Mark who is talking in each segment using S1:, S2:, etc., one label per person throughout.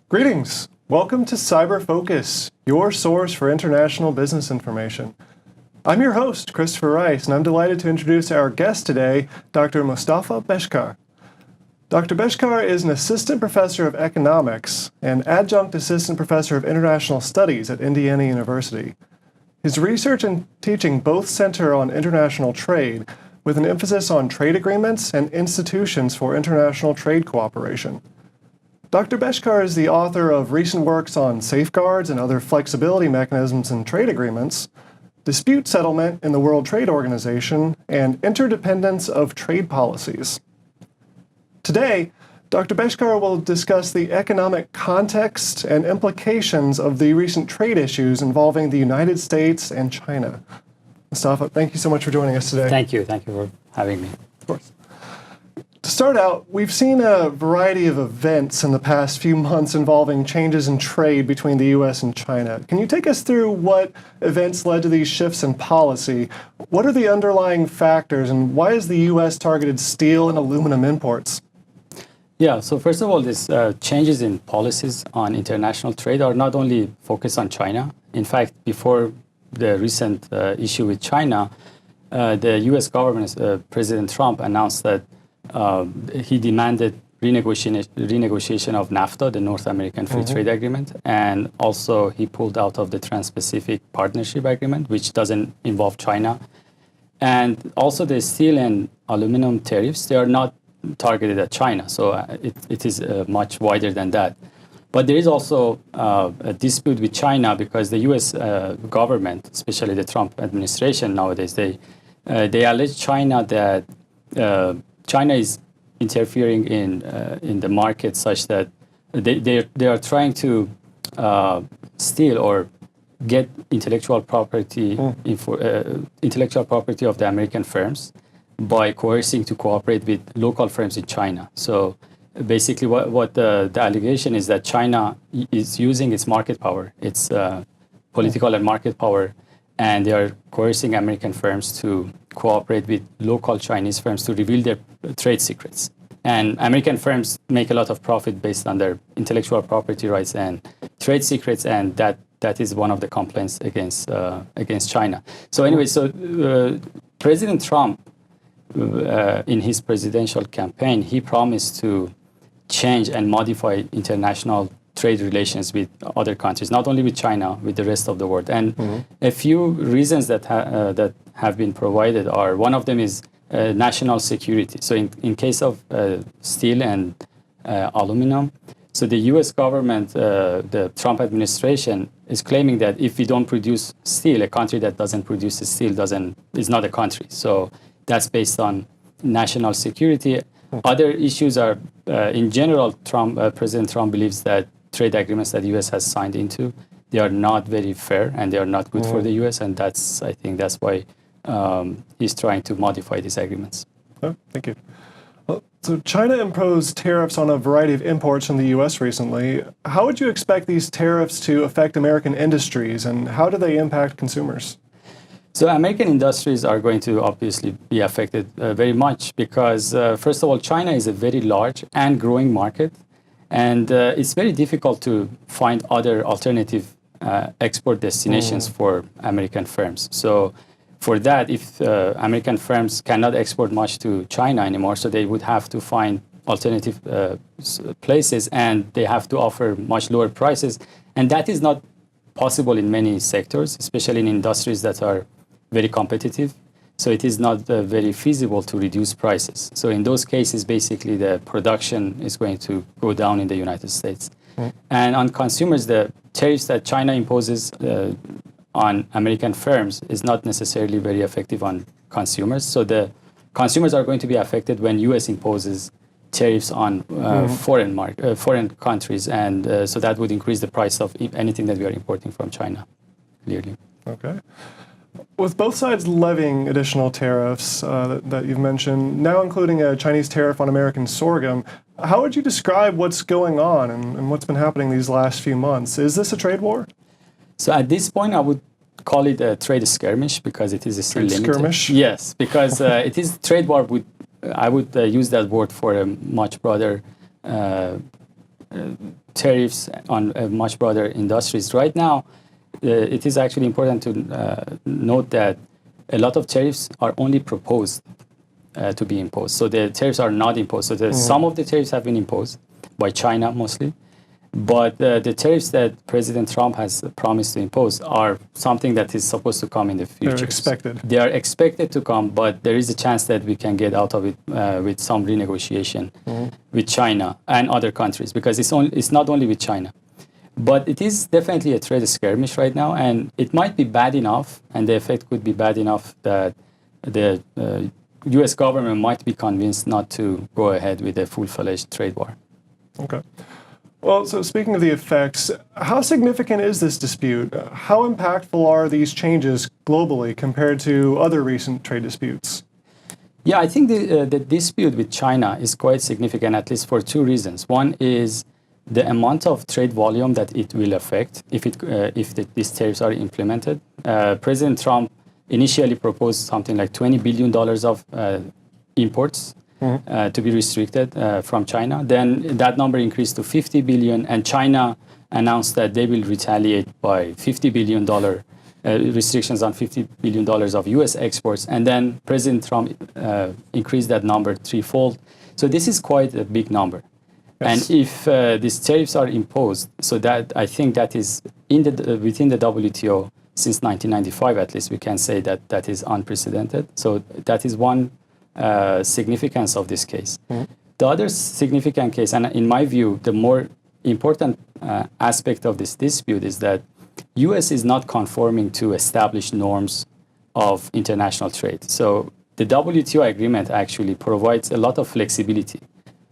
S1: Greetings. Welcome to Cyber Focus, your source for international business information. I'm your host, Christopher Rice, and I'm delighted to introduce our guest today, Dr. Mostafa Beshkar. Dr. Beshkar is an assistant professor of economics and adjunct assistant professor of international studies at Indiana University. His research and teaching both center on international trade, with an emphasis on trade agreements and institutions for international trade cooperation. Dr. Beshkar is the author of recent works on safeguards and other flexibility mechanisms in trade agreements, dispute settlement in the World Trade Organization, and interdependence of trade policies. Today, Dr. Beshkar will discuss the economic context and implications of the recent trade issues involving the United States and China. Mostafa, thank you so much for joining us today.
S2: Thank you for having me.
S1: Of course. To start out, we've seen a variety of events in the past few months involving changes in trade between the U.S. and China. Can you take us through what events led to these shifts in policy? What are the underlying factors, and why has the U.S. targeted steel and aluminum imports?
S2: Yeah, so first of all, these changes in policies on international trade are not only focused on China. In fact, before the recent issue with China, the U.S. government, President Trump, announced that he demanded renegotiation of NAFTA, the North American Free Trade Agreement, and also he pulled out of the Trans-Pacific Partnership Agreement, which doesn't involve China. And also the steel and aluminum tariffs, they are not targeted at China, so it is much wider than that. But there is also a dispute with China because the U.S. government, especially the Trump administration nowadays, they allege China that China is interfering in the market such that they are trying to steal or get intellectual property intellectual property of the American firms by coercing to cooperate with local firms in China. So basically what the allegation is that China is using its market power, its political and market power, and they are coercing American firms to cooperate with local Chinese firms to reveal their trade secrets. And American firms make a lot of profit based on their intellectual property rights and trade secrets, and that is one of the complaints against China. So anyway, President Trump, in his presidential campaign, he promised to change and modify international trade relations with other countries, not only with China, with the rest of the world. And a few reasons that have been provided are, one of them is national security. So in case of steel and aluminum, so the U.S. government, the Trump administration, is claiming that if we don't produce steel, a country that doesn't produce steel is not a country. So that's based on national security. Other issues are, in general, President Trump believes that trade agreements that the U.S. has signed into, they are not very fair and they are not good for the U.S. And I think that's why he's trying to modify these agreements.
S1: Oh, thank you. Well, so China imposed tariffs on a variety of imports from the U.S. recently. How would you expect these tariffs to affect American industries, and how do they impact consumers?
S2: So American industries are going to obviously be affected very much because, first of all, China is a very large and growing market. And it's very difficult to find other alternative export destinations for American firms. So for that, if American firms cannot export much to China anymore, so they would have to find alternative places, and they have to offer much lower prices. And that is not possible in many sectors, especially in industries that are very competitive. So it is not very feasible to reduce prices. So in those cases, basically, the production is going to go down in the United States. And on consumers, the tariffs that China imposes on American firms is not necessarily very effective on consumers. So the consumers are going to be affected when U.S. imposes tariffs on foreign countries. And so that would increase the price of anything that we are importing from China, clearly.
S1: Okay. With both sides levying additional tariffs that you've mentioned, now including a Chinese tariff on American sorghum, how would you describe what's going on and what's been happening these last few months? Is this a trade war?
S2: So at this point, I would call it a trade skirmish because it is still limited.
S1: Skirmish?
S2: Yes, because it is trade war. I would use that word for a much broader tariffs on much broader industries. Right now, it is actually important to note that a lot of tariffs are only proposed to be imposed. So the tariffs are not imposed. So some of the tariffs have been imposed by China mostly. But the tariffs that President Trump has promised to impose are something that is supposed to come in the future.
S1: They're expected.
S2: They are expected to come, but there is a chance that we can get out of it with some renegotiation with China and other countries, because it's not only with China. But it is definitely a trade skirmish right now, and it might be bad enough, and the effect could be bad enough that the U.S. government might be convinced not to go ahead with a full-fledged trade war.
S1: Okay. Well, so speaking of the effects, how significant is this dispute? How impactful are these changes globally compared to other recent trade disputes?
S2: Yeah, I think the dispute with China is quite significant, at least for two reasons. One is the amount of trade volume that it will affect if these tariffs are implemented. President Trump initially proposed something like $20 billion of imports to be restricted from China. Then that number increased to 50 billion, and China announced that they will retaliate by $50 billion restrictions on $50 billion of U.S. exports. And then President Trump increased that number threefold. So this is quite a big number. Yes. And if these tariffs are imposed, so that I think that is within the WTO since 1995, at least we can say that that is unprecedented. So that is one significance of this case. The other significant case, and in my view, the more important aspect of this dispute is that U.S. is not conforming to established norms of international trade. So the WTO agreement actually provides a lot of flexibility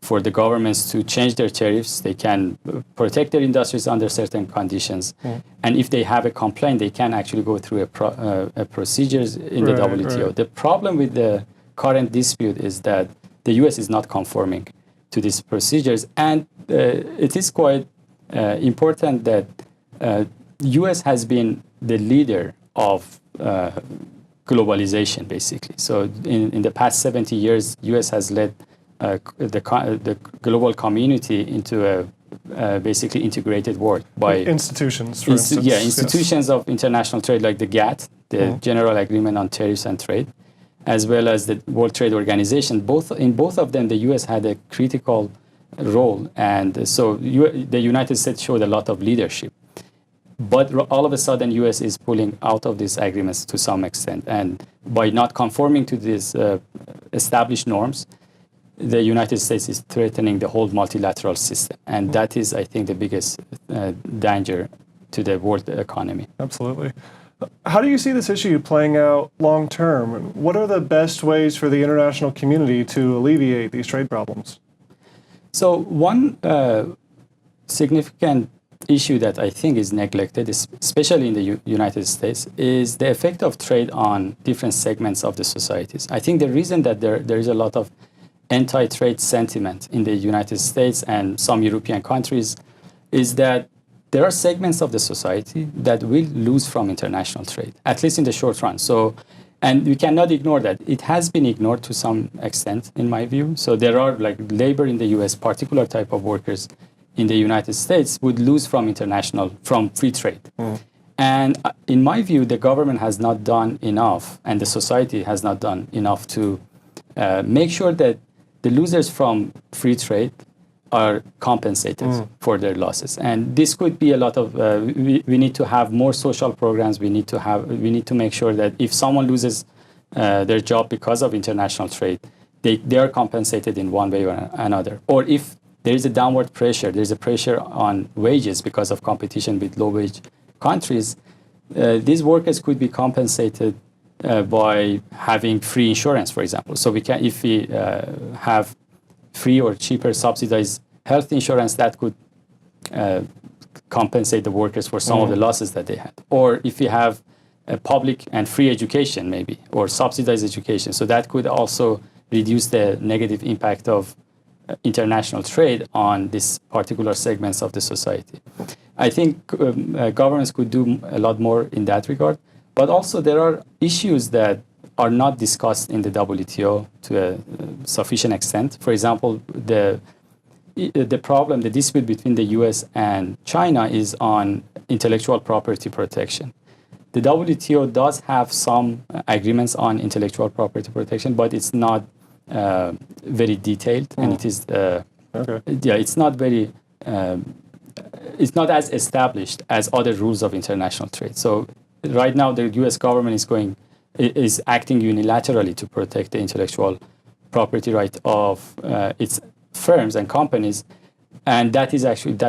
S2: for the governments to change their tariffs. They can protect their industries under certain conditions. And if they have a complaint, they can actually go through a procedures in the WTO. The problem with the current dispute is that the U.S. is not conforming to these procedures. And it is quite important that U.S. has been the leader of globalization, basically. So in the past 70 years, U.S. has led the global community into a basically integrated world by
S1: institutions, for instance.
S2: Yeah, institutions of international trade like the GATT, the General Agreement on Tariffs and Trade, as well as the World Trade Organization. In both of them, the U.S. had a critical role, and so the United States showed a lot of leadership. But all of a sudden, U.S. is pulling out of these agreements to some extent, and by not conforming to these established norms, the United States is threatening the whole multilateral system, and that is, I think, the biggest danger to the world economy.
S1: Absolutely. How do you see this issue playing out long term? What are the best ways for the international community to alleviate these trade problems?
S2: So one significant issue that I think is neglected, especially in the United States, is the effect of trade on different segments of the societies. I think the reason that there is a lot of anti-trade sentiment in the United States and some European countries is that there are segments of the society that will lose from international trade, at least in the short run. So, and we cannot ignore that. It has been ignored to some extent, in my view. So there are like labor in the US, particular type of workers in the United States would lose from free trade. And in my view, the government has not done enough, and the society has not done enough to make sure that the losers from free trade are compensated for their losses. And this could be a lot of, we need to have more social programs. We need to make sure that if someone loses their job because of international trade, they are compensated in one way or another. Or if there is a downward pressure, there's a pressure on wages because of competition with low-wage countries, these workers could be compensated by having free insurance, for example. So if we have free or cheaper subsidized health insurance, that could compensate the workers for some of the losses that they had. Or if we have a public and free education, maybe, or subsidized education, so that could also reduce the negative impact of international trade on these particular segments of the society. I think governments could do a lot more in that regard. But also there are issues that are not discussed in the WTO to a sufficient extent. For example, the the problem, the dispute between the U.S. and China is on intellectual property protection. The WTO does have some agreements on intellectual property protection, but it's not very detailed, and it is it's not very it's not as established as other rules of international trade. So right now, the U.S. government is acting unilaterally to protect the intellectual property right of its firms and companies, and that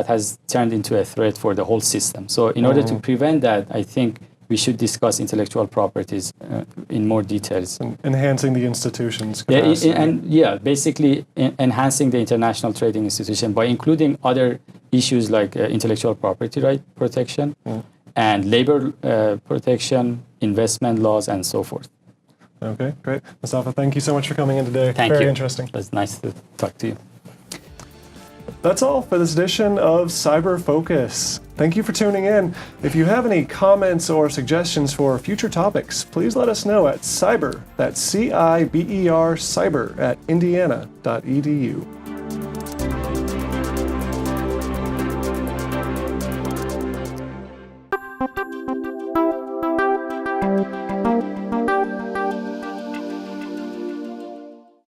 S2: has turned into a threat for the whole system. So in order to prevent that, I think we should discuss intellectual properties in more details.
S1: Enhancing the institution's capacity.
S2: Basically enhancing the international trading institution by including other issues like intellectual property right protection and labor protection, investment laws, and so forth.
S1: Okay, great. Mostafa, thank you so much for coming in today.
S2: Thank you.
S1: Very interesting.
S2: It was nice to talk to you.
S1: That's all for this edition of Cyber Focus. Thank you for tuning in. If you have any comments or suggestions for future topics, please let us know at CIBER, that's CIBER, cyber at indiana.edu.